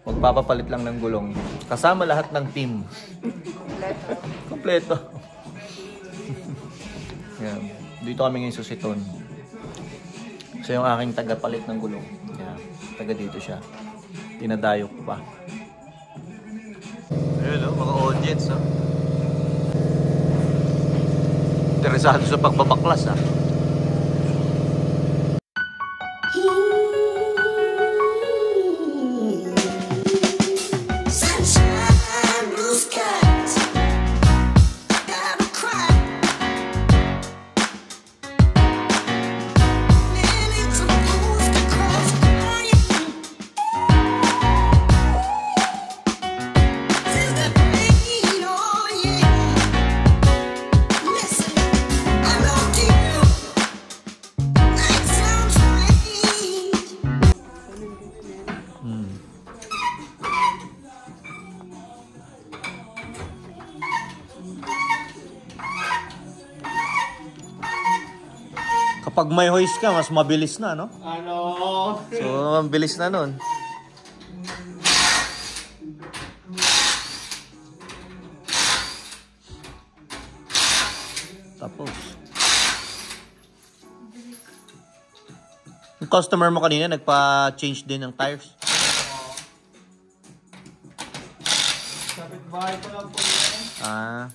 Magpapapalit lang ng gulong. Kasama lahat ng team. Kompleto. Yan. Dito kami ngayon sa Siton. So yung aking tagapalit ng gulong. Yan. Taga dito siya. Tinadayo ko pa. Ayun mga audience Interesado sa pagbabaklas Kapag may hoist ka, mas mabilis na, no? Ano? So, ang bilis na nun. Tapos. Yung customer mo kanina, nagpa-change din ng tires. Kapit-bahay ko lang po yan.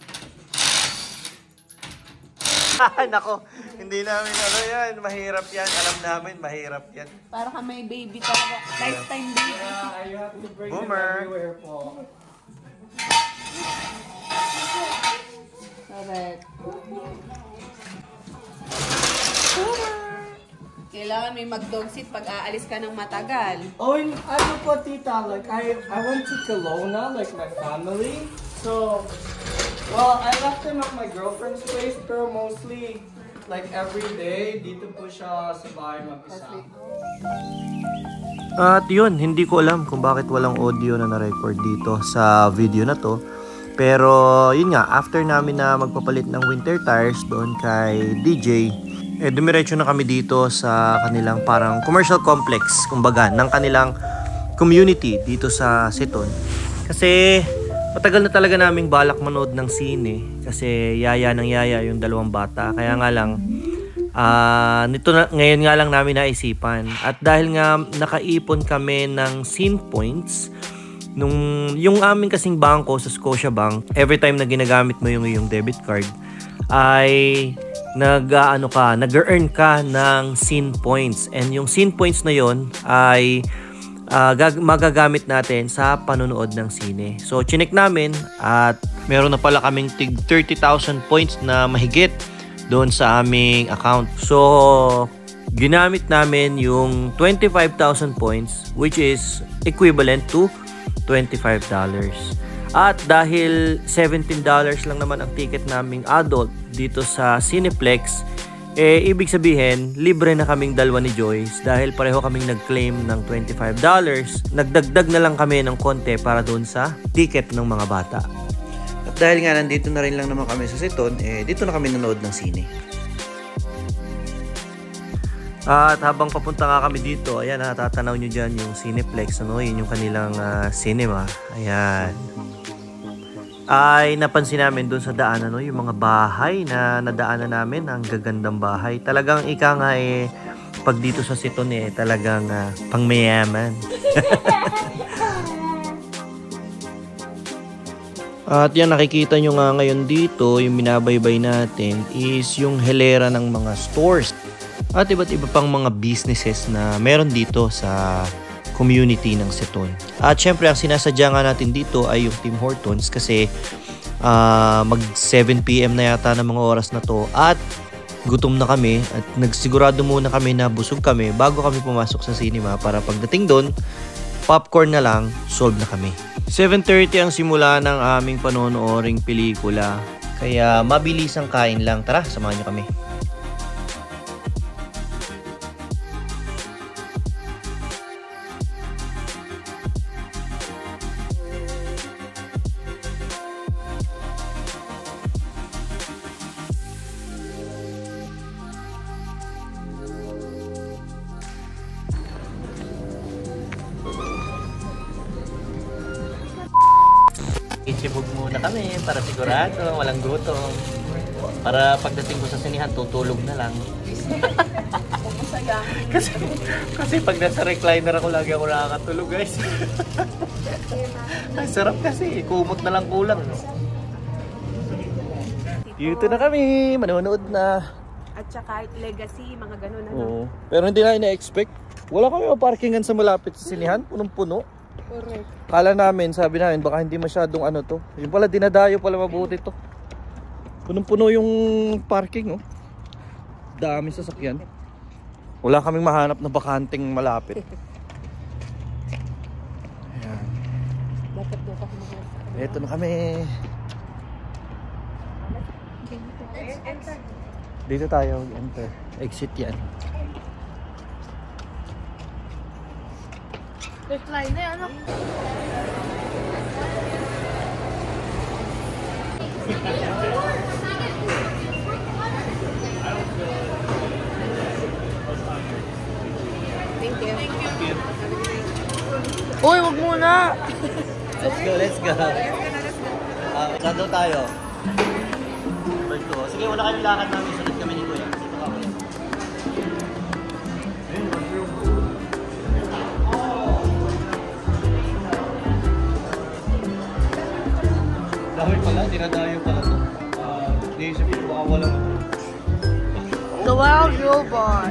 Nako, hindi namin yan. Mahirap yan. Alam namin, mahirap yan. Para ka may baby talaga. Lifetime baby. Yeah, you have to bring Boomer. it everywhere po. Correct. Kailangan may mag-dog seat pag aalis ka ng matagal. Oh, and ano po, tita, like, I went to Kelowna, like, my family. So, well, I left him at my girlfriend's place, pero mostly, like, every day, dito po siya sa bahay mag-isa. At yun, hindi ko alam kung bakit walang audio na na-record dito sa video na to. Pero yun nga, after namin na magpapalit ng winter tires doon kay DJ, dumiretso na kami dito sa kanilang parang commercial complex, kumbaga, ng kanilang community dito sa Siton. Kasi matagal na talaga naming balak manood ng sine kasi yaya ng yaya yung dalawang bata. Kaya nga lang, ngayon nga lang namin naisipan. At dahil nga nakaipon kami ng scene points, yung aming kasing bangko sa Scotiabank, every time na ginagamit mo yung debit card, ay nag-earn ka ng scene points. And yung scene points na yon ay magagamit natin sa panonood ng sine. So, chinek namin at meron na pala kaming tig 30,000 points na mahigit doon sa aming account. So, ginamit namin yung 25,000 points, which is equivalent to $25. At dahil $17 lang naman ang ticket naming adult dito sa Cineplex, ibig sabihin, libre na kaming dalawa ni Joyce dahil pareho kaming nag-claim ng $25. Nagdagdag na lang kami ng konti para doon sa ticket ng mga bata. At dahil nga nandito na rin lang naman kami sa Siton, dito na kami nanood ng sine. At habang papunta nga kami dito, ayan, natatanaw nyo dyan yung Cineplex, yun yung kanilang cinema. Ayan. Ay napansin namin doon sa daanan, yung mga bahay na nadaanan namin, ang gagandang bahay. Talagang ika nga pag dito sa Siton talagang pangmayaman. At yan, nakikita nyo nga ngayon dito, yung binabaybay natin is yung hilera ng mga stores at iba't iba pang mga businesses na meron dito sa community ng Siton. At syempre, ang sinasadya nga natin dito ay yung Tim Hortons kasi mag 7 PM na yata ng mga oras na to at gutom na kami at nagsigurado muna kami na busog kami bago kami pumasok sa cinema para pagdating doon, popcorn na lang, solve na kami. 7:30 ang simula ng aming panonooring pelikula, kaya mabilis ang kain lang. Tara, samahan nyo kami. Ichibog muna kami para sigurado, walang gutom. Para pagdating ko sa sinihan, tutulog na lang. kasi pag nasa recliner ako, lagi ako nakakatulog, guys. Ang sarap kasi, kumot na lang kulang. No? Dito na kami, manonood na. At saka legacy, mga ganun. Oo. Pero hindi na ina-expect. Wala kami maparkingan sa malapit sa sinihan, punong-puno. Correct. Kala namin, sabi namin, baka hindi masyadong ano to. Yung pala, dinadayo pala mabuti to. Punong-puno yung parking, oh. Dami sasakyan. Wala kaming mahanap na bakanting malapit. Ayan. Dapat doon ka kumakas. Eto na kami. Dito tayo, enter. Exit yan. Recline na, ano? Thank you. Uy, wag muna! Let's go. Saan daw tayo? Sige, wala kami lakad namin. Sunod kami ni Kuya. Dito ka ulit. Dahil pala, dinadayo pala ito. Naisip ko baka walang ito. The Wild Robot.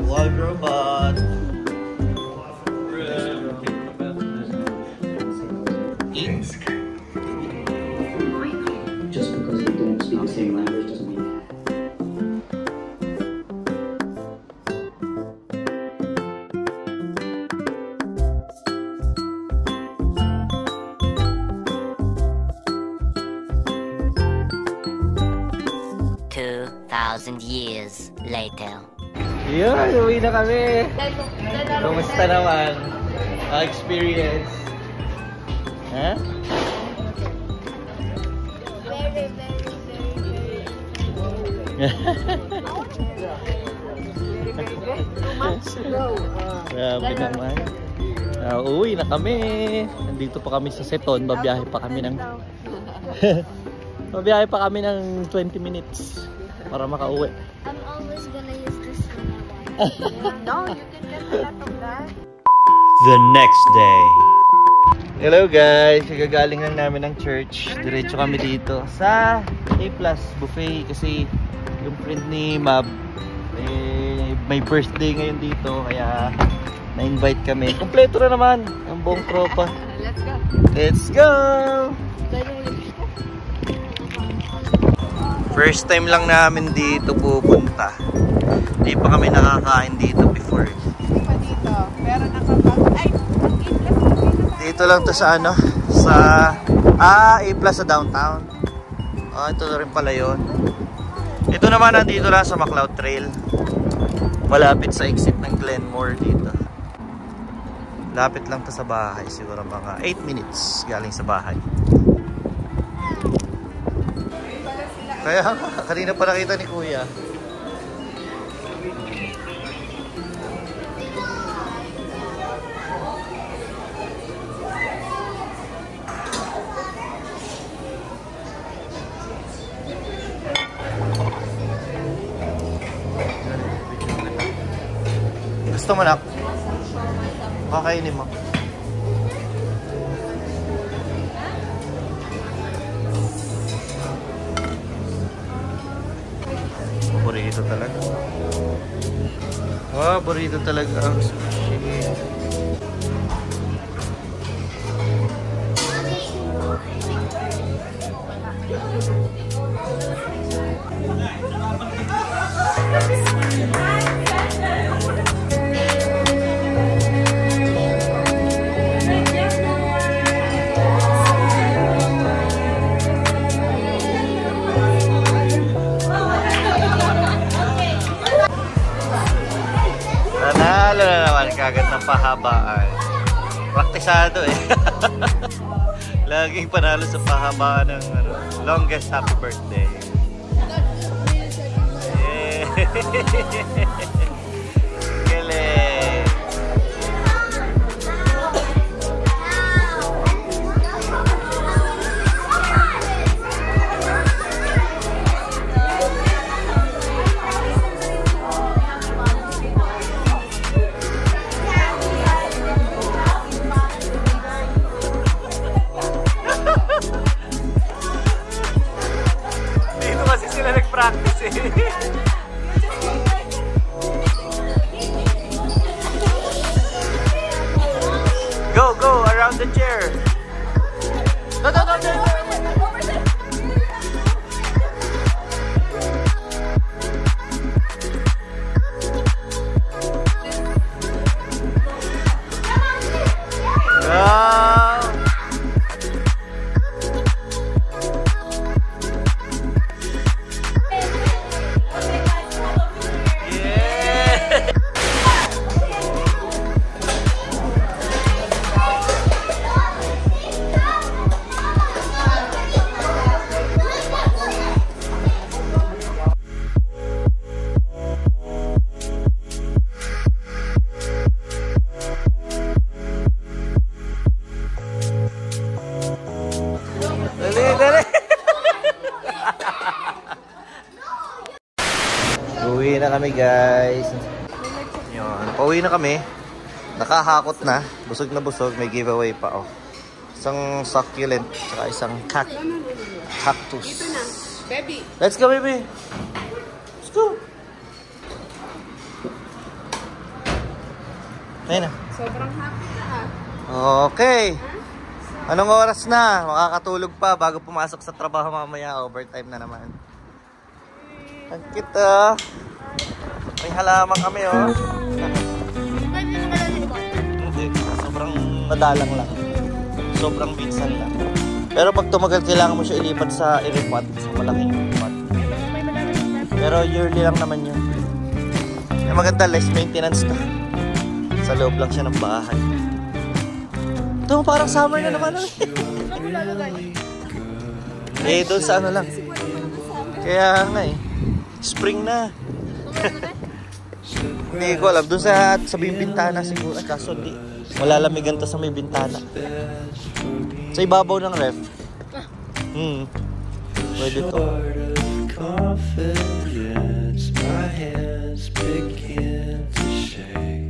Wild Robot. Just because you don't speak the same language doesn't mean years later. Yun, uwi na kami. Kumusta naman ang experience? Ha? Very, very, Grabe naman. Uwi na kami. Nandito pa kami sa Seton. Babiyahe pa kami ng babiyahe pa kami ng 20 minutes para makauwi. I'm always gonna use this one. No, you can get a lot of that. The next day. Hello guys, gagaling lang namin ng church. Diretso kami dito sa A+ buffet kasi yung friend ni Mab may birthday ngayon dito kaya na-invite kami. Kompleto na naman ang buong tropa. Let's go. Let's go! First time lang namin dito pupunta. Hindi pa kami nakakain dito before. Hindi pa dito. Pero nakapag... Ay! Dito lang to sa ano? Sa... A+ sa downtown. Ito na rin pala yun. Ito naman nandito lang sa McLeod Trail. Malapit sa exit ng Glenmore dito. Lapit lang to sa bahay. Siguro mga 8 minutes galing sa bahay. Kaya kanina pa nakita ni Kuya. Gusto mo na? Kakainin mo. Burrito talaga. Wow, burrito talaga ang sushi. Nanalo na naman kagad ng pahabaan. Praktisado eh. Laging panalo sa pahabaan ng ano, longest happy birthday. Yeah. Galing. around the chair. Go, go, go, go. Uwi na kami guys. Yun, pauwi na kami. Nakahakot na. Busog na busog. May giveaway pa oh. Isang succulent saka isang cactus. Ito na, baby. Let's go baby. Let's go. Ayun na. Sobrang happy na ha. Okay. Anong oras na? Makakatulog pa bago pumasok sa trabaho mamaya. Overtime na naman. Ang kita. May halaman kami oh. Hindi, sobrang madalang lang. Sobrang minsan lang. Pero pag tumagal, kailangan mo siya ilipat sa iripot, sa malaking iripot. Pero yearly lang naman yun. Yung maganda, less maintenance na. Sa loob lang siya ng bahay. Ito, parang summer na naman. Eh, doon sa ano lang. Kaya nga eh. Spring na. Hindi ko alam. Doon sa may bintana siguro. Kaso di. Malalamigan to sa may bintana. Sa ibabaw ng ref. Pwede to. Confidence, my hands begin to shake.